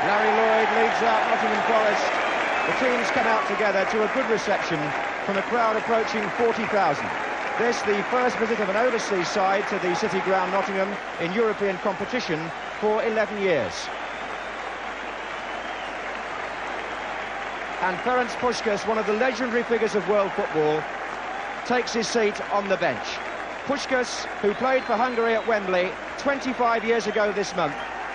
Larry Lloyd leads out Nottingham Forest. The teams come out together to a good reception from a crowd approaching 40,000. This the first visit of an overseas side to the City Ground Nottingham in European competition for 11 years. And Ferenc Puskás, one of the legendary figures of world football, takes his seat on the bench. Puskás, who played for Hungary at Wembley 25 years ago this month,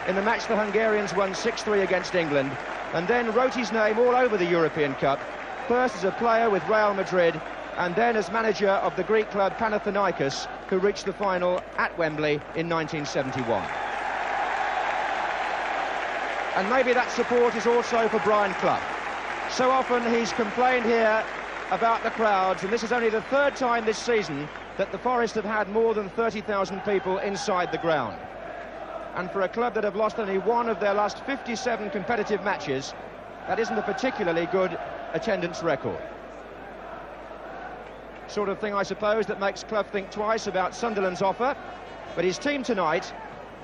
in the match the Hungarians won 6-3 against England, and then wrote his name all over the European Cup, first as a player with Real Madrid, and then as manager of the Greek club Panathinaikos, who reached the final at Wembley in 1971. And maybe that support is also for Brian Clough. So often he's complained here about the crowds, and this is only the third time this season that the Forest have had more than 30,000 people inside the ground. And for a club that have lost only one of their last 57 competitive matches, that isn't a particularly good attendance record. Sort of thing, I suppose, that makes Clough think twice about Sunderland's offer. But his team tonight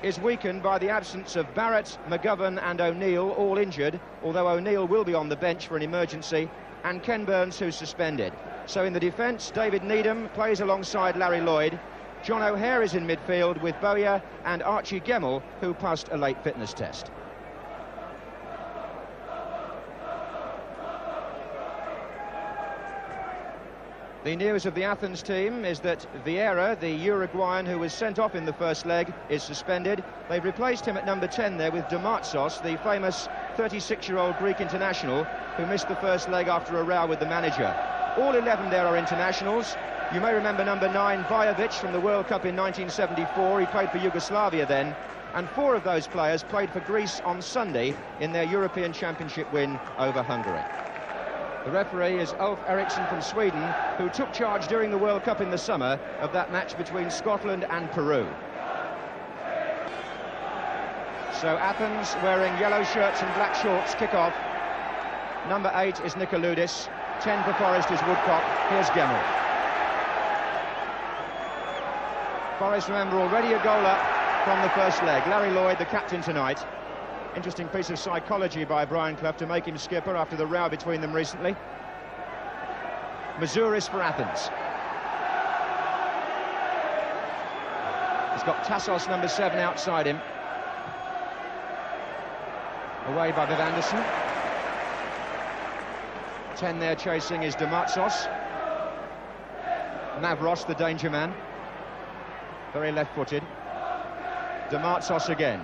is weakened by the absence of Barrett, McGovern and O'Neill, all injured, although O'Neill will be on the bench for an emergency, and Ken Burns, who's suspended. So in the defence, David Needham plays alongside Larry Lloyd. John O'Hare is in midfield with Bowyer and Archie Gemmell, who passed a late fitness test. The news of the Athens team is that Vieira, the Uruguayan who was sent off in the first leg, is suspended. They've replaced him at number 10 there with Damatsos, the famous 36-year-old Greek international who missed the first leg after a row with the manager. All 11 there are internationals. You may remember number 9, Vajovic, from the World Cup in 1974. He played for Yugoslavia then. And 4 of those players played for Greece on Sunday in their European Championship win over Hungary. The referee is Ulf Eriksson from Sweden, who took charge during the World Cup in the summer of that match between Scotland and Peru. So Athens, wearing yellow shirts and black shorts, kick off. Number 8 is Nikoloudis. 10 for Forest is Woodcock. Here's Gemmell. Forest, remember, already a goal up from the first leg. Larry Lloyd, the captain tonight. Interesting piece of psychology by Brian Clough to make him skipper after the row between them recently. Mazouris for Athens. He's got Tassos, number 7, outside him. Away by Viv Anderson. 10 there chasing is Damatsos. Mavros, the danger man. Very left-footed. Damatsos again.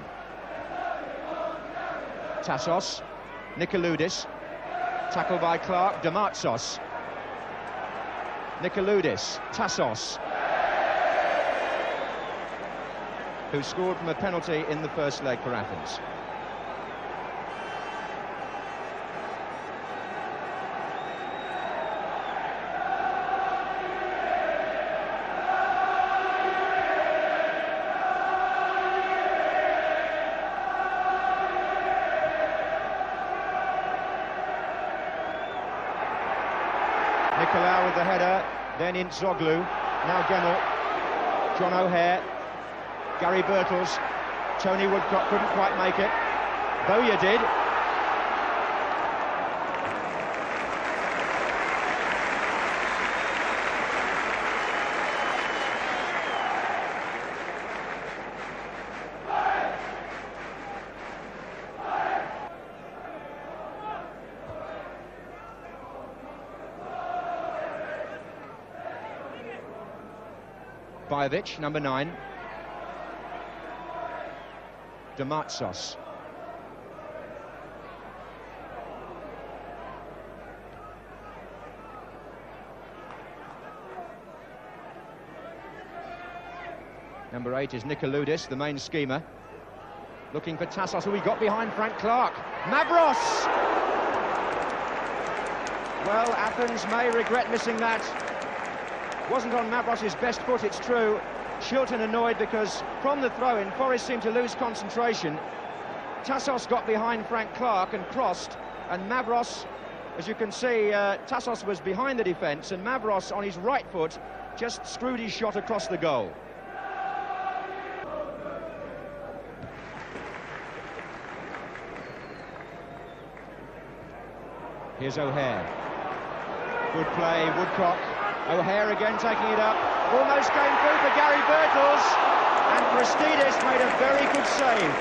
Tassos. Nikoloudis. Tackle by Clark. Damatsos. Nikoloudis. Tassos, who scored from a penalty in the first leg for Athens. Nicolau with the header, then in Zoglu, now Gemmell, John O'Hare, Gary Birtles, Tony Woodcock couldn't quite make it, Bowyer did. Vajovic, number 9. Damatsos. Number 8 is Nikoloudis, the main schemer. Looking for Tassos, who he got behind Frank Clark. Mavros! Well, Athens may regret missing that. Wasn't on Mavros' best foot, it's true. Shilton annoyed because from the throw-in, Forest seemed to lose concentration. Tassos got behind Frank Clark and crossed, and Mavros, as you can see, Tassos was behind the defence, and Mavros on his right foot just screwed his shot across the goal. Here's O'Hare. Good play, Woodcock. O'Hare again taking it up. Almost came through for Gary Birtles. And Christidis made a very good save.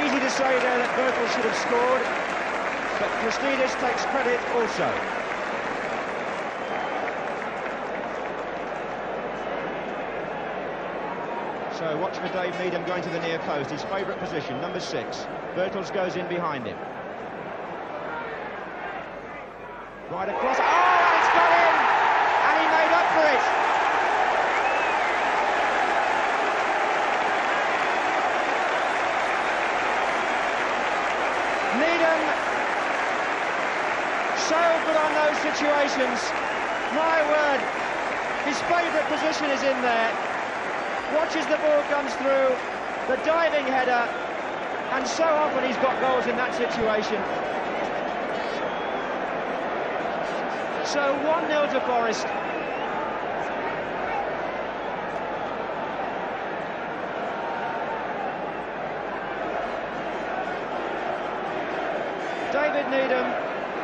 Easy to say there that Birtles should have scored, but Christidis takes credit also. So watch for Dave Needham going to the near post, his favourite position, number 6. Birtles goes in behind him. Right across. Oh, and it's got in! And he made up for it! Needham, so good on those situations. My word, his favourite position is in there. Watches the ball comes through, the diving header, and so often he's got goals in that situation. So 1-0 to Forest. David Needham,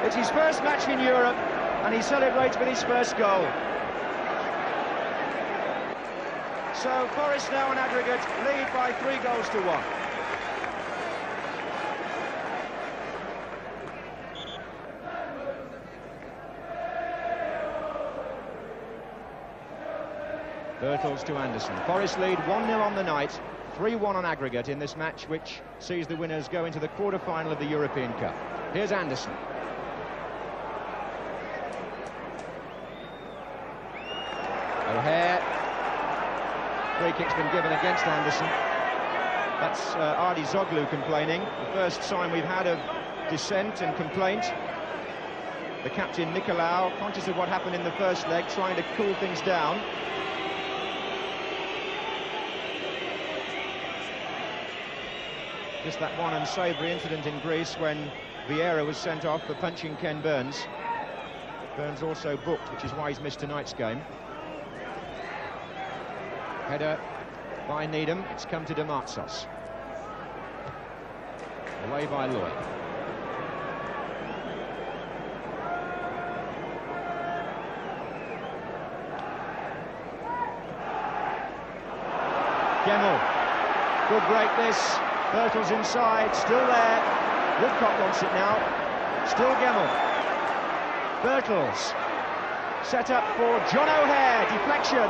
it's his first match in Europe, and he celebrates with his first goal. So Forest now on aggregate, lead by 3 goals to 1. Birtles to Anderson. Forest lead 1-0 on the night, 3-1 on aggregate in this match, which sees the winners go into the quarter-final of the European Cup. Here's Anderson. O'Hare. Free kick's been given against Anderson. That's Ardi Zoglu complaining. The first sign we've had of dissent and complaint. The captain, Nicolau, conscious of what happened in the first leg, trying to cool things down. Just that one unsavoury incident in Greece when Vieira was sent off for punching Ken Burns. Burns also booked, which is why he's missed tonight's game. Header by Needham. It's come to Demartsos. Away by Lloyd. Gemmell. Good break this. Birtles inside, still there. Woodcock wants it now. Still Gemmell. Birtles. Set up for John O'Hare. Deflection.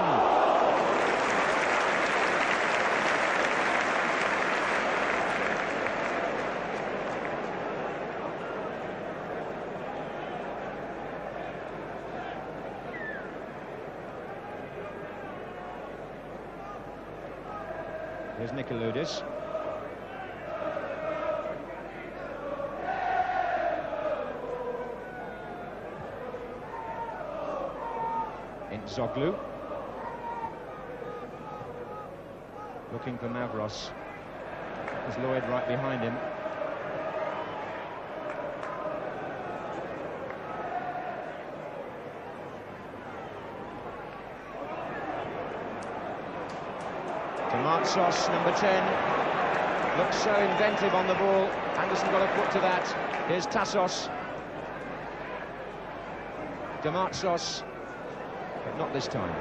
Here's Nikoloudis. Zoglu. Looking for Mavros. There's Lloyd right behind him. Demartsos, number 10. Looks so inventive on the ball. Anderson got a foot to that. Here's Tassos. Demartsos. But not this time.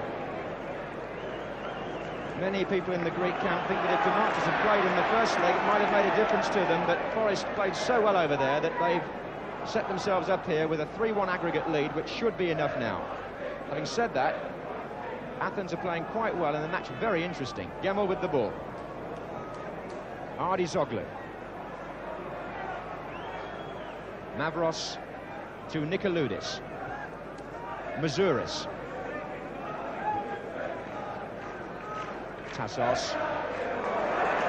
Many people in the Greek camp think that if Demartsos had played in the first leg, it might have made a difference to them, but Forest played so well over there that they've set themselves up here with a 3-1 aggregate lead, which should be enough now. Having said that, Athens are playing quite well and the match very interesting. Gemmell with the ball. Ardi Zoglu. Mavros to Nikoloudis. Mazouris. Tassos.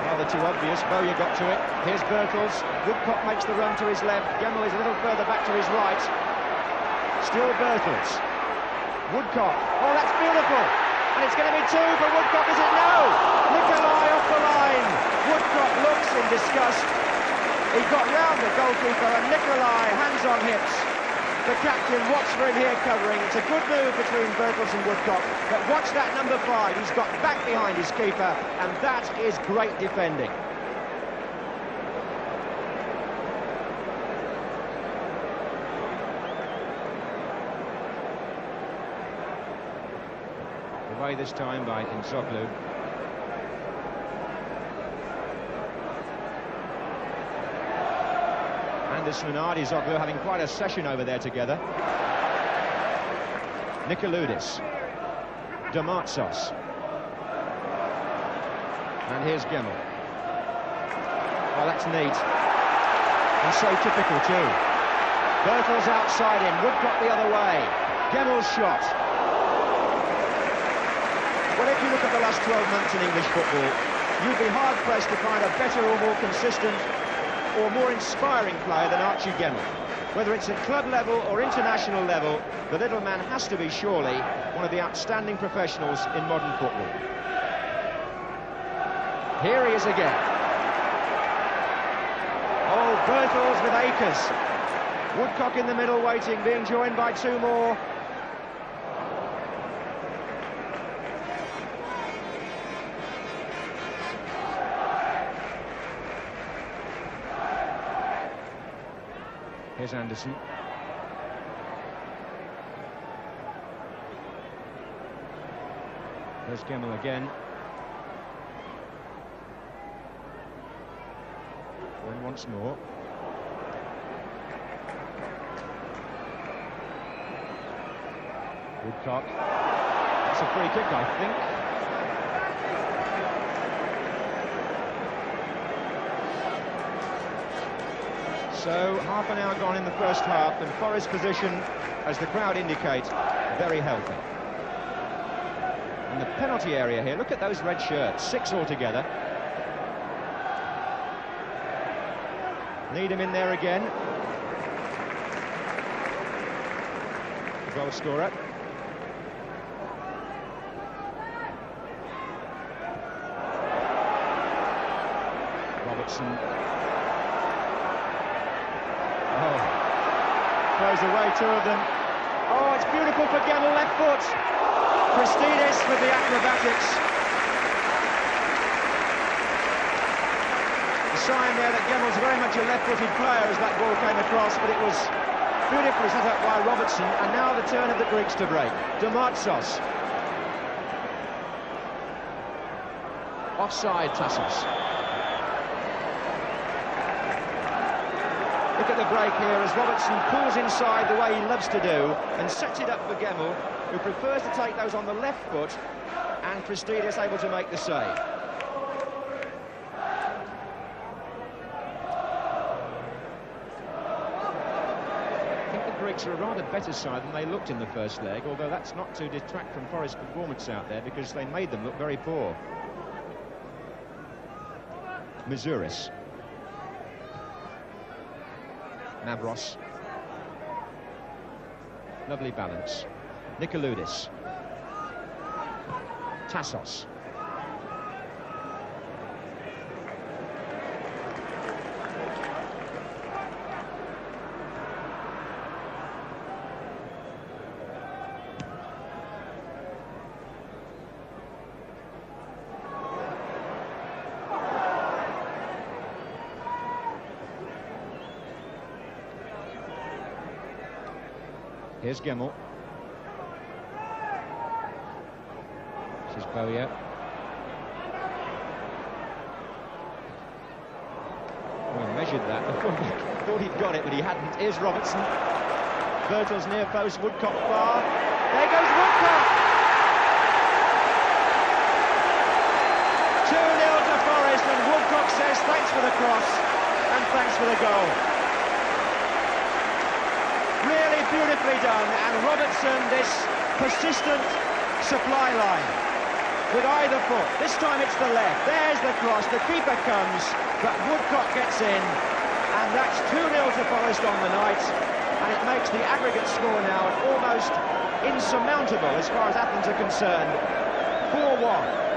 Rather too obvious. Bowyer got to it. Here's Birtles. Woodcock makes the run to his left. Gemmell is a little further back to his right. Still Birtles. Woodcock. Oh, that's beautiful. And it's going to be 2 for Woodcock, is it? No! Nicolai off the line. Woodcock looks in disgust. He got round the goalkeeper and Nicolai, hands on hips. The captain, watch for him here covering. It's a good move between Birtles and Woodcock. But watch that number 5. He's got back behind his keeper, and that is great defending. play this time by Nzoglu. Anderson and Nzoglu having quite a session over there together. Nikoloudis. Damartsos. And here's Gemmell. Oh, that's neat. And so typical too. Birtles outside him, Woodcock the other way. Gemmell's shot. Well, if you look at the last 12 months in English football, you'd be hard-pressed to find a better or more consistent or more inspiring player than Archie Gemmell. Whether it's at club level or international level, the little man has to be surely one of the outstanding professionals in modern football. Here he is again. Oh, Birtles with Akers. Woodcock in the middle waiting, being joined by two more. Here's Anderson. There's Gemmell again. And once more. Woodcock. That's a free kick, I think. So, half an hour gone in the first half, and Forest's position, as the crowd indicate, very healthy. And the penalty area here, look at those red shirts, 6 altogether. Needham in there again. The goal scorer. Robertson. Throws away 2 of them. Oh, it's beautiful for Gemmell, left foot. Christidis with the acrobatics. A sign there that Gemmell's very much a left-footed player as that ball came across, but it was beautifully set up by Robertson, and now the turn of the Greeks to break. Damartsos. Offside, Tassos. Look at the break here as Robertson pulls inside the way he loves to do and sets it up for Gemmell, who prefers to take those on the left foot, and Christidis able to make the save. I think the Greeks are a rather better side than they looked in the first leg, although that's not to detract from Forest's performance out there because they made them look very poor. Mizouris. Mavros. Lovely balance. Nikoloudis. Tassos. Here's Gemmell. This is Bowyer. We measured that. Thought he'd got it, but he hadn't. Here's Robertson. Birtles near post, Woodcock far. There goes Woodcock! 2-0 to Forest, and Woodcock says thanks for the cross and thanks for the goal. Really beautifully done, and Robertson, this persistent supply line with either foot. This time it's the left. There's the cross, the keeper comes, but Woodcock gets in, and that's 2-0 to Forest on the night, and it makes the aggregate score now almost insurmountable as far as Athens are concerned. 4-1.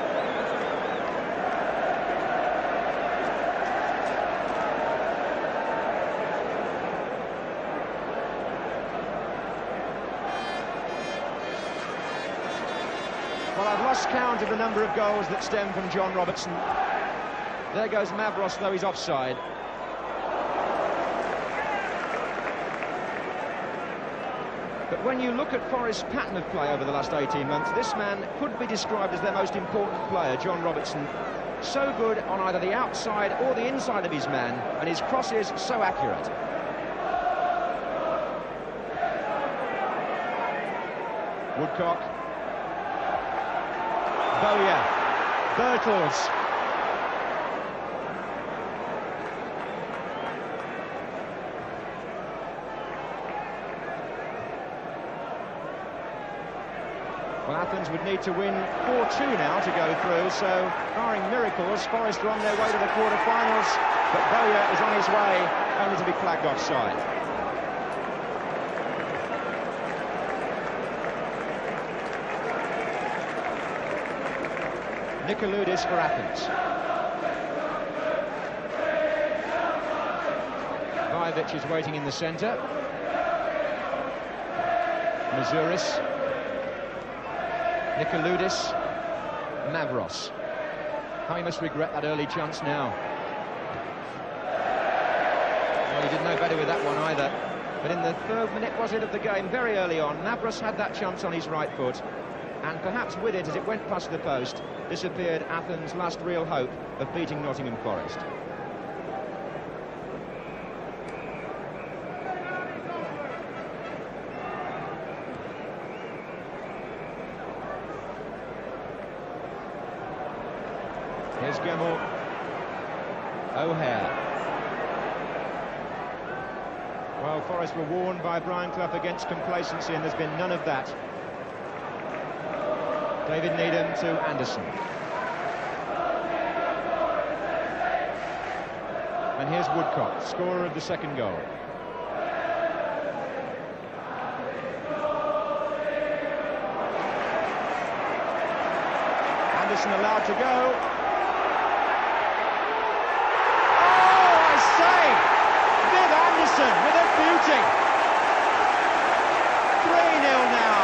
Well, I've lost count of the number of goals that stem from John Robertson. There goes Mavros, though he's offside. But when you look at Forest's pattern of play over the last 18 months, this man could be described as their most important player, John Robertson. So good on either the outside or the inside of his man, and his crosses so accurate. Woodcock. Bowyer. Birtles. Well, Athens would need to win 4-2 now to go through, so barring miracles, Forest are on their way to the quarter-finals, but Bowyer is on his way, only to be flagged offside. Nicoludis for Athens. Vajevic is waiting in the centre. Mazouris. Nicoludis, Mavros. How he must regret that early chance now. Well, he did no better with that one either. But in the 3rd minute, was it, of the game, very early on, Mavros had that chance on his right foot. And perhaps with it, as it went past the post, disappeared Athens' last real hope of beating Nottingham Forest. Here's Gemmell. O'Hare. Well, Forest were warned by Brian Clough against complacency, and there's been none of that. David Needham to Anderson. And here's Woodcock, scorer of the 2nd goal. Anderson allowed to go. With a beauty. 3-0 now.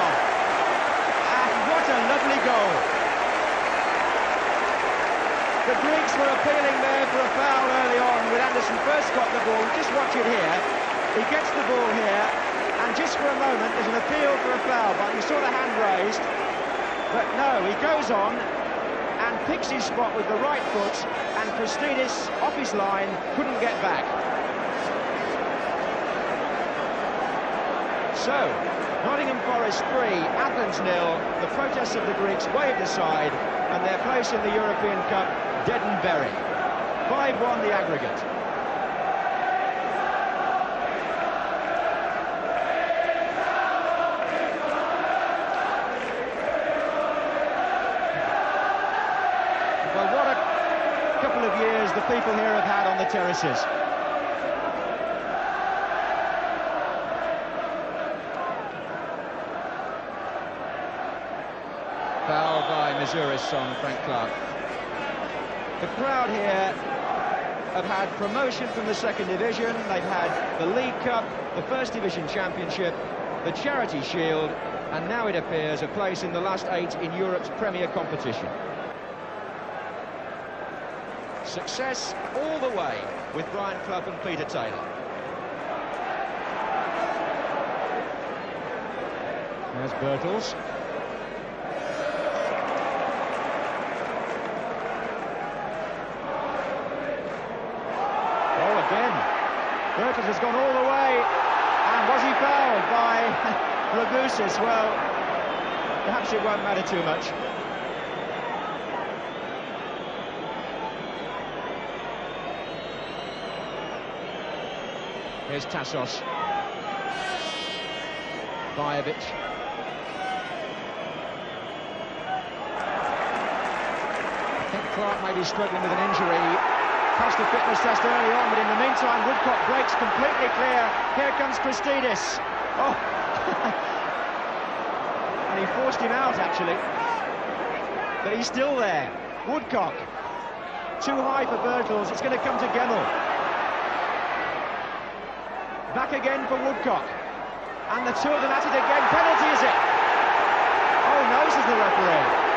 And what a lovely goal. The Greeks were appealing there for a foul early on with Anderson first got the ball. Just watch it here. He gets the ball here, and just for a moment there's an appeal for a foul, but you saw the hand raised. But no, he goes on and picks his spot with the right foot, and Christidis, off his line, couldn't get back. So, Nottingham Forest 3, Athens 0. The protests of the Greeks waved aside, and their place in the European Cup dead and buried. 5-1 the aggregate. Well, what a couple of years the people here have had on the terraces. Foul by Mazouris on Frank Clark. The crowd here have had promotion from the 2nd division, they've had the League Cup, the 1st Division Championship, the Charity Shield, and now it appears a place in the last 8 in Europe's premier competition. Success all the way with Brian Clough and Peter Taylor. There's Birtles. Birtles has gone all the way, and was he fouled by Ragusis? Well, perhaps it won't matter too much. Here's Tassos. Vajevic. I think Clark may be struggling with an injury. Passed a fitness test early on, but in the meantime, Woodcock breaks completely clear. Here comes Christidis. Oh! And he forced him out, actually. But he's still there. Woodcock. Too high for Birtles. It's going to come to Gemmell. Back again for Woodcock. And the two of them at it again. Penalty, is it? Oh, no, says the referee.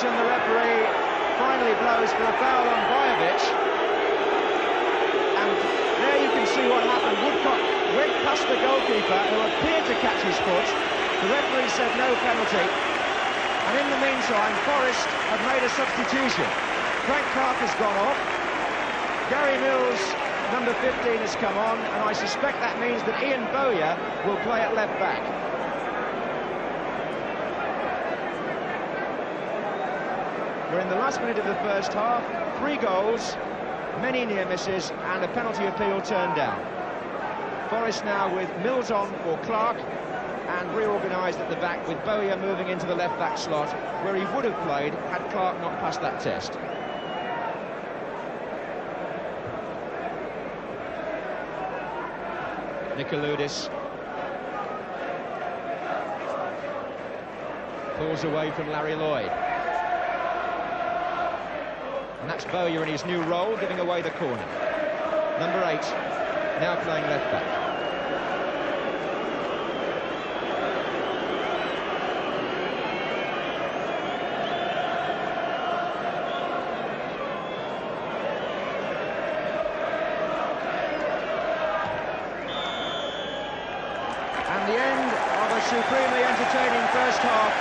And the referee finally blows for a foul on Vajevic, and see what happened. Woodcock went past the goalkeeper, who appeared to catch his foot. The referee said no penalty. And in the meantime, Forest have made a substitution. Frank Clark has gone off. Gary Mills, number 15, has come on, and I suspect that means that Ian Bowyer will play at left back. We're in the last minute of the first half. 3 goals, many near misses, and a penalty appeal turned down. Forest now with Mills on for Clark, and reorganised at the back, with Bowyer moving into the left back slot, where he would have played had Clark not passed that test. Nicoloudis pulls away from Larry Lloyd. And that's Bowyer in his new role, giving away the corner. Number 8, now playing left back. And the end of a supremely entertaining first half.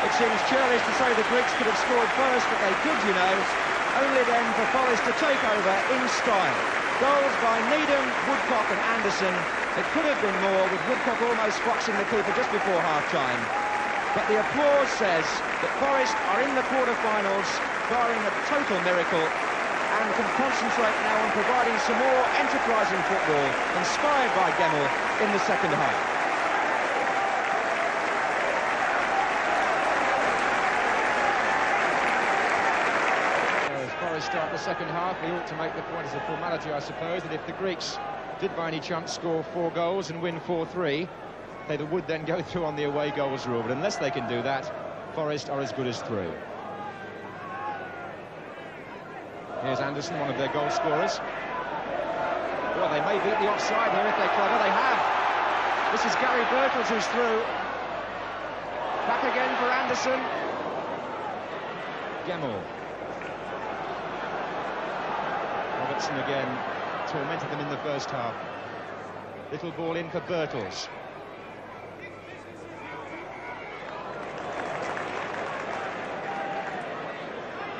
It seems churlish to say the Greeks could have scored first, but they did, you know. Only then for Forest to take over in style. Goals by Needham, Woodcock and Anderson. It could have been more, with Woodcock almost foxing the keeper just before half-time. But the applause says that Forest are in the quarter-finals, barring a total miracle, and can concentrate now on providing some more enterprising football, inspired by Gemmell, in the second half. Start the second half, we ought to make the point as a formality, I suppose, that if the Greeks did by any chance score 4 goals and win 4-3, they would then go through on the away goals rule, but unless they can do that, Forest are as good as through. Here's Anderson, one of their goal scorers. Well, they may beat the offside here if they're clever. They have. This is Gary Birtles who's through. Back again for Anderson. Gemmell. Robertson again tormented them in the first half. Little ball in for Birtles.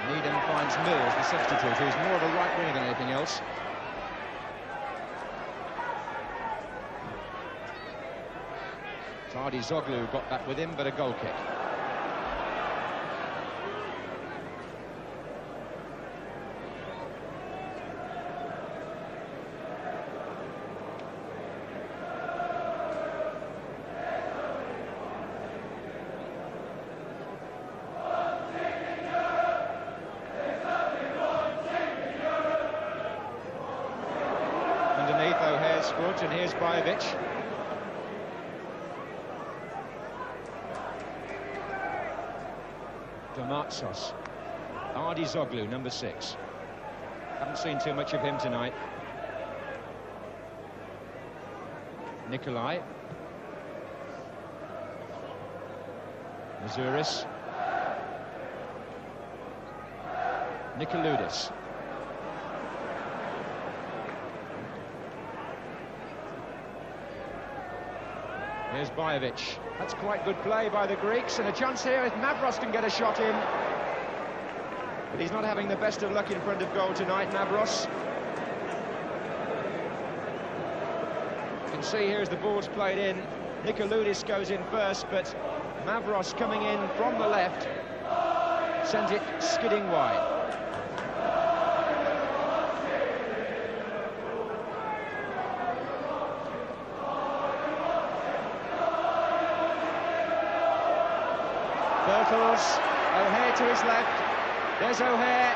Needham finds Mills, the substitute, who's more of a right winger than anything else. Tardy Zoglu got back with him, but a goal kick. O'Hare's foot, and here's Bajovic. Domatsos. Ardi Zoglu, number 6. Haven't seen too much of him tonight. Nikolai. Mazouris. Nicoloudis. Here's Bajovic. That's quite good play by the Greeks, and a chance here if Mavros can get a shot in. But he's not having the best of luck in front of goal tonight, Mavros. You can see here as the ball's played in, Nicoloudis goes in first, but Mavros coming in from the left sent it skidding wide. Birtles, O'Hare to his left. There's O'Hare.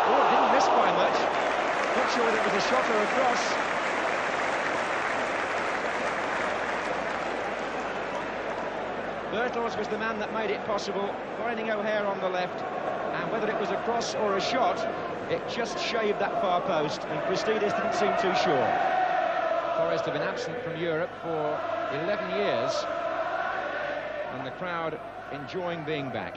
Oh, it didn't miss by much. Not sure whether it was a shot or a cross. Birtles was the man that made it possible, finding O'Hare on the left. And whether it was a cross or a shot, it just shaved that far post, and Christidis didn't seem too sure. Forest have been absent from Europe for 11 years. And the crowd enjoying being back.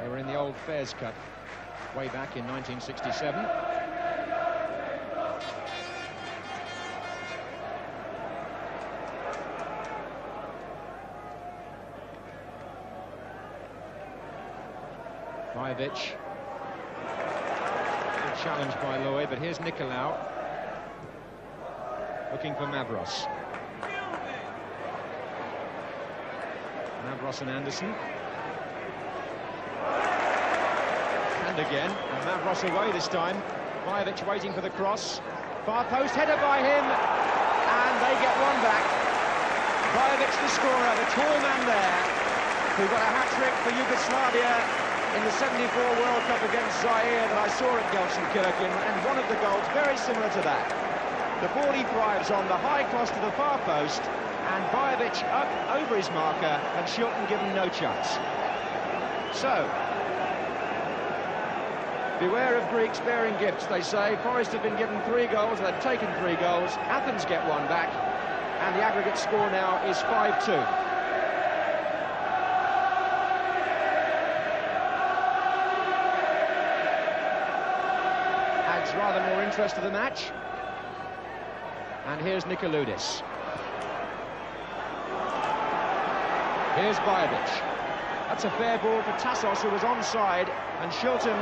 They were in the old Fairs Cup way back in 1967. Vajevic. Good challenge by Lloyd, but here's Nicolau looking for Mavros. Mavros and Anderson. And again, and Mavros away this time. Vajevic waiting for the cross. Far post header by him, and they get one back. Vajevic the scorer, the tall man there, who got a hat-trick for Yugoslavia in the '74 World Cup against Zaire that I saw at Gelsenkirchen, and one of the goals very similar to that. The ball he drives on the high cross to the far post, and Vajevic up over his marker, and Shilton given no chance. So, beware of Greeks bearing gifts, they say. Forest have been given 3 goals, they've taken 3 goals. Athens get one back, and the aggregate score now is 5-2. Adds rather more interest to the match. And here's Nikoloudis. Here's Vajevic. That's a fair ball for Tassos, who was onside, and Shilton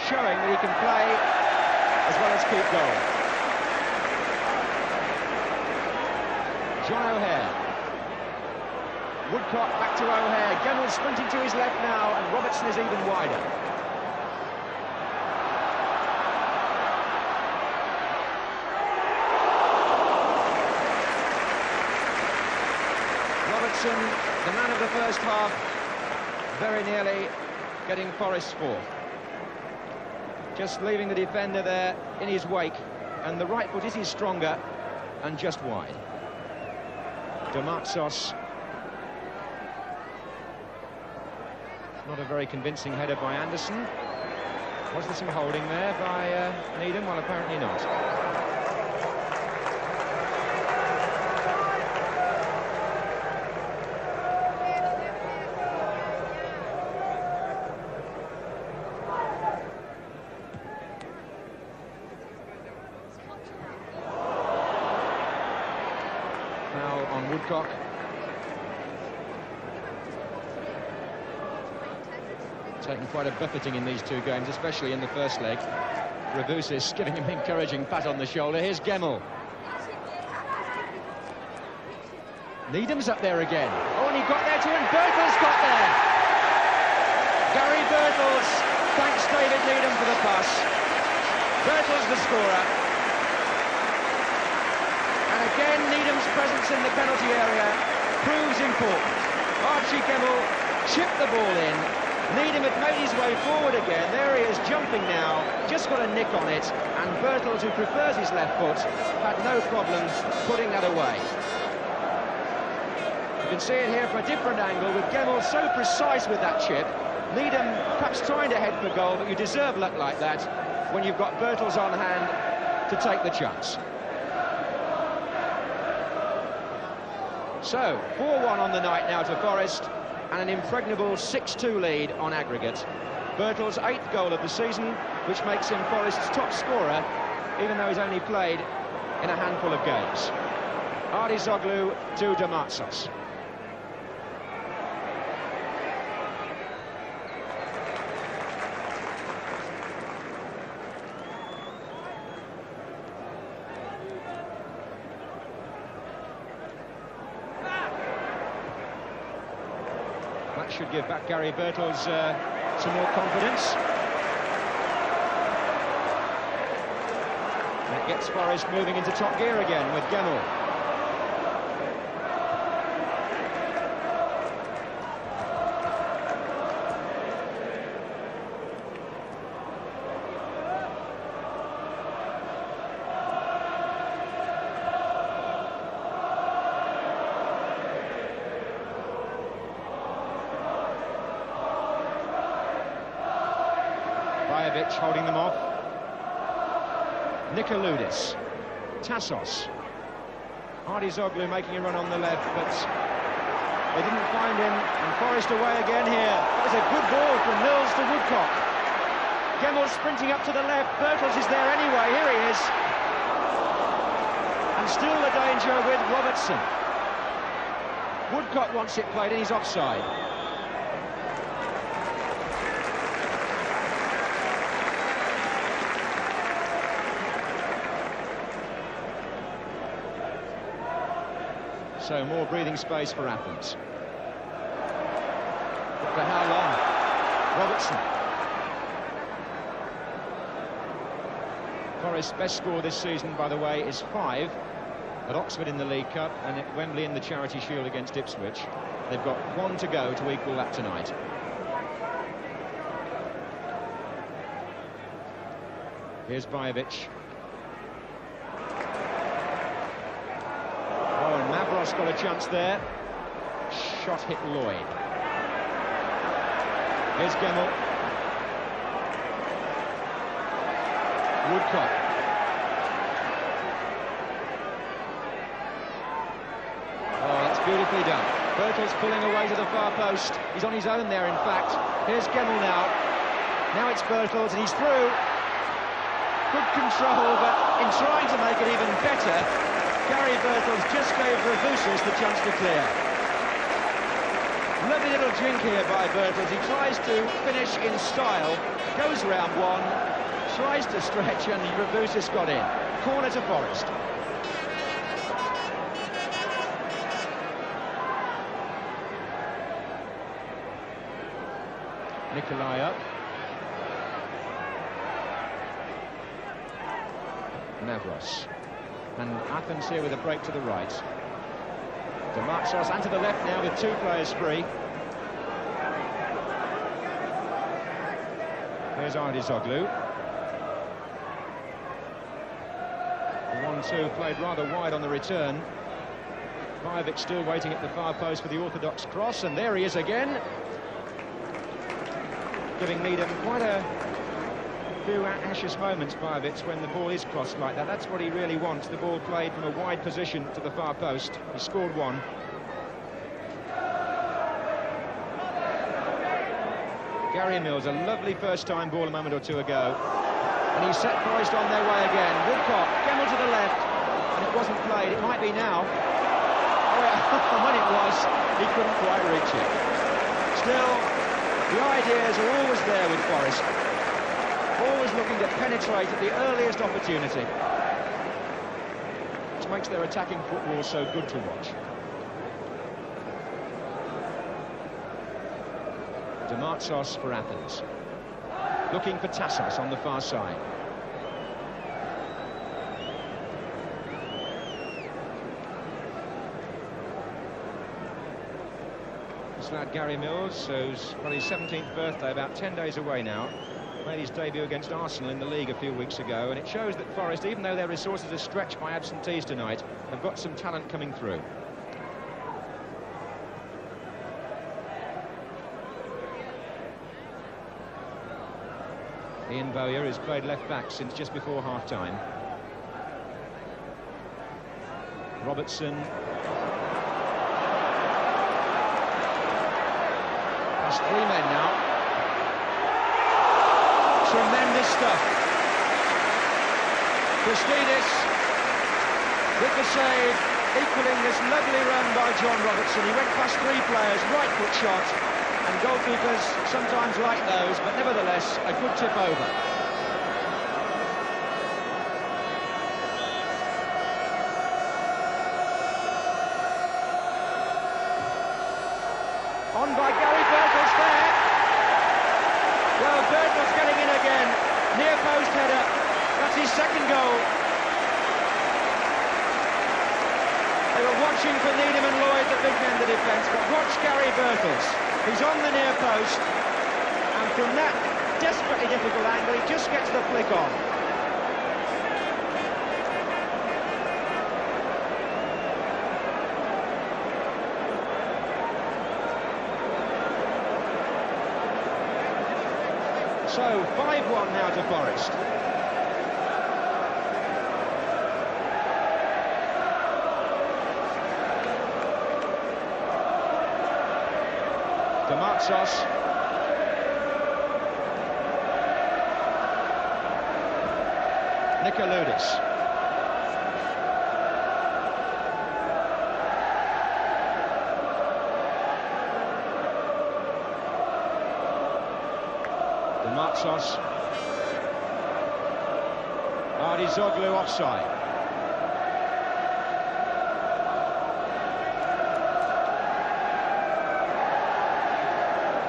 showing that he can play as well as keep goal. John O'Hare. Woodcock back to O'Hare. Gemmell sprinting to his left now, and Robertson is even wider. Robertson, the man of the first half, very nearly getting Forest's fourth. Just leaving the defender there in his wake, and the right foot is his stronger and just wide. Damatsos. Not a very convincing header by Anderson. Was there some holding there by Needham? Well, apparently not. Woodcock. Taken quite a buffeting in these 2 games, especially in the first leg. Rabusis giving him an encouraging pat on the shoulder. Here's Gemmell. Needham's up there again. Oh, and he got there too, and Birtles got there. Gary Birtles thanks David Needham for the pass. Birtles the scorer. Again, Needham's presence in the penalty area proves important. Archie Gemmell chipped the ball in. Needham had made his way forward again. There he is, jumping now. Just got a nick on it. And Birtles, who prefers his left foot, had no problem putting that away. You can see it here from a different angle, with Gemmell so precise with that chip. Needham perhaps trying to head for goal, but you deserve luck like that when you've got Birtles on hand to take the chance. So, 4-1 on the night now to Forest, and an impregnable 6-2 lead on aggregate. Birtles' 8th goal of the season, which makes him Forest's top scorer, even though he's only played in a handful of games. Ardizoglou to Damatsos. That should give back Gary Birtles some more confidence. That gets Forest moving into top gear again with Gemmell. Vajevic holding them off. Nikoloudis. Tassos. Ardizoglou making a run on the left, but They didn't find him, and Forest away again here. That was a good ball from Mills to Woodcock. Gemmell sprinting up to the left. Birtles is there anyway. Here he is. And still the danger with Robertson. Woodcock wants it played and he's offside. So more breathing space for Athens. But for how long? Robertson. Forest's best score this season, by the way, is 5 at Oxford in the League Cup and at Wembley in the Charity Shield against Ipswich. They've got 1 to go to equal that tonight. Here's Bajovic. Oh, and Mavros got a chance there. Shot hit Lloyd. Here's Gemmell. Woodcock. Oh, that's beautifully done. Birtles pulling away to the far post. He's on his own there, in fact. Here's Gemmell now. Now it's Birtles, and he's through. Good control, but in trying to make it even better, Gary Birtles just gave Revusis the chance to clear. Lovely little jink here by Birtles. He tries to finish in style, goes round one, tries to stretch, and Revusis got in. Corner to Forest. Nikolai up. Mavros. And Athens here with a break to the right. Demartsos and to the left now with 2 players free. There's Ardizoglu. The 1-2 played rather wide on the return. Bajovic still waiting at the far post for the orthodox cross, and there he is again. Giving Needham quite a few anxious moments, Bajovic, when the ball is crossed like that. That's what he really wants, the ball played from a wide position to the far post. He scored 1. Gary Mills, a lovely first-time ball a moment or 2 ago. And he set Forest on their way again. Woodcock, Gemmell to the left, and it wasn't played. It might be now. Oh, yeah. And when it was, he couldn't quite reach it. Still, the ideas are always there with Forest. Always looking to penetrate at the earliest opportunity. Which makes their attacking football so good to watch. Demartsos for Athens. Looking for Tassos on the far side. This lad Gary Mills, who's got his 17th birthday, about 10 days away now. Made his debut against Arsenal in the league a few weeks ago, and it shows that Forest, even though their resources are stretched by absentees tonight, have got some talent coming through. Ian Bowyer has played left-back since just before half-time. Robertson. That's 3 men now. Tremendous stuff. Christidis with the save, equaling this lovely run by John Robertson. He went past 3 players, right foot shot, and goalkeepers sometimes like those, but nevertheless a good tip over. On by Gary Birtles there. Well, Birtles getting in again. Near post header. That's his 2nd goal. They were watching for Needham and Lloyd, the big men, the defence, but watch Gary Birtles. He's on the near post, and from that desperately difficult angle, he just gets the flick on. So, 5-1 now to Forest. Demartsos. Nikoloudis. Demartsos. Ardizoglu offside.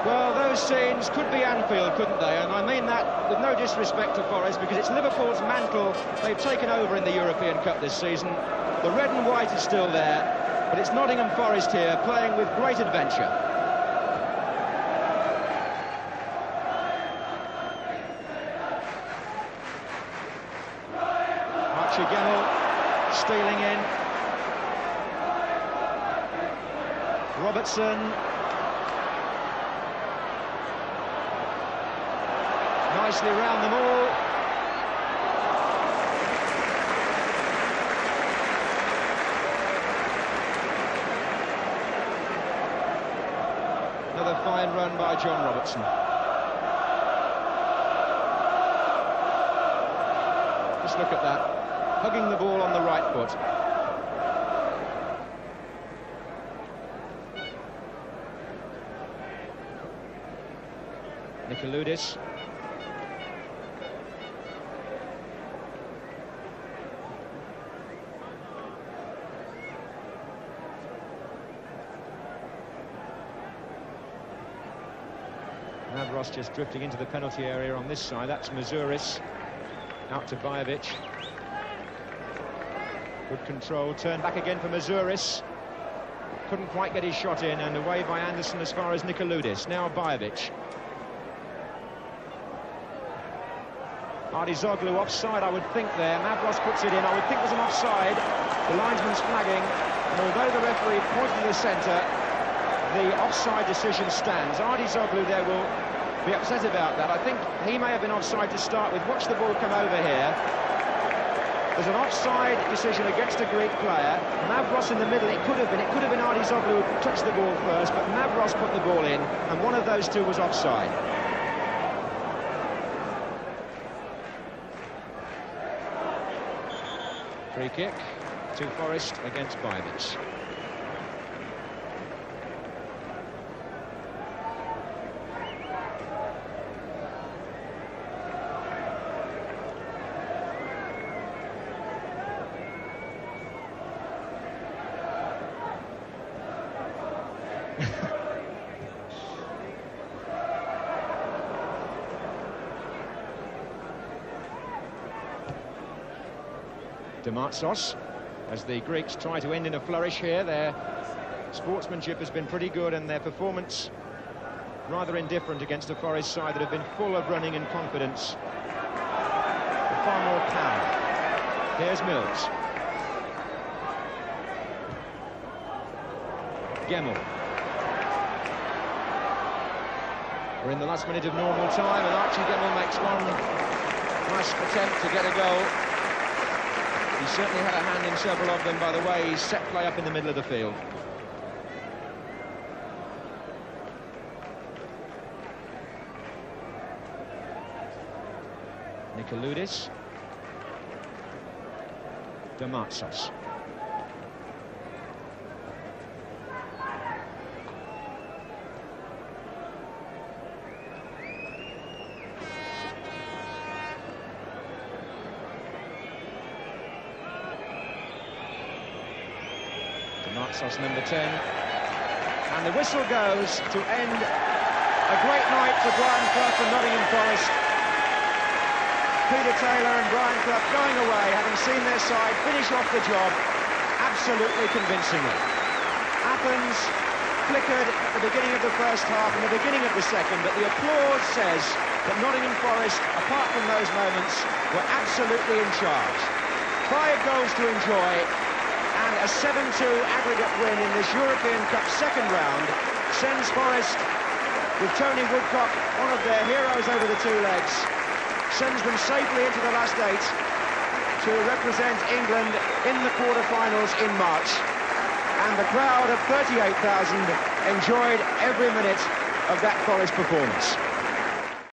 Well, those scenes could be Anfield, couldn't they? And I mean that with no disrespect to Forest, because it's Liverpool's mantle they've taken over in the European Cup this season. The red and white is still there, but it's Nottingham Forest here, playing with great adventure. Gemmell stealing in. Robertson. Nicely round them all. Another fine run by John Robertson. Just look at that. Hugging the ball on the right foot. Nikoloudis. Mavros just drifting into the penalty area on this side. That's Mazouris. Out to Bajovic. Good control, turn back again for Mazouris. Couldn't quite get his shot in, and away by Anderson as far as Nikoloudis. Now Bajovic. Ardizoglu offside, I would think there. Mavros puts it in. I would think there's an offside. The linesman's flagging, and although the referee pointed to the centre, the offside decision stands. Ardizoglu there will be upset about that. I think he may have been offside to start with. Watch the ball come over here. There's an offside decision against a Greek player. Mavros in the middle, it could have been Ardizoglu who touched the ball first, but Mavros put the ball in, and one of those two was offside. Free kick to Forest against Bajovic. Demartsos, as the Greeks try to end in a flourish here. Their sportsmanship has been pretty good, and their performance rather indifferent against a Forest side that have been full of running and confidence. With far more power. Here's Mills. Gemmell. We're in the last minute of normal time, and Archie Gemmell makes one nice attempt to get a goal. He certainly had a hand in several of them by the way he set play up in the middle of the field. Nikoloudis. Demartsos. Demartsos, number 10. And the whistle goes to end a great night for Brian Clough and Nottingham Forest. Peter Taylor and Brian Clough going away, having seen their side finish off the job absolutely convincingly. Athens flickered at the beginning of the first half and the beginning of the second, but the applause says that Nottingham Forest, apart from those moments, were absolutely in charge. 5 goals to enjoy, and a 7-2 aggregate win in this European Cup second round sends Forest, with Tony Woodcock, one of their heroes over the 2 legs, sends them safely into the last 8 to represent England in the quarter-finals in March. And the crowd of 38,000 enjoyed every minute of that Forest performance.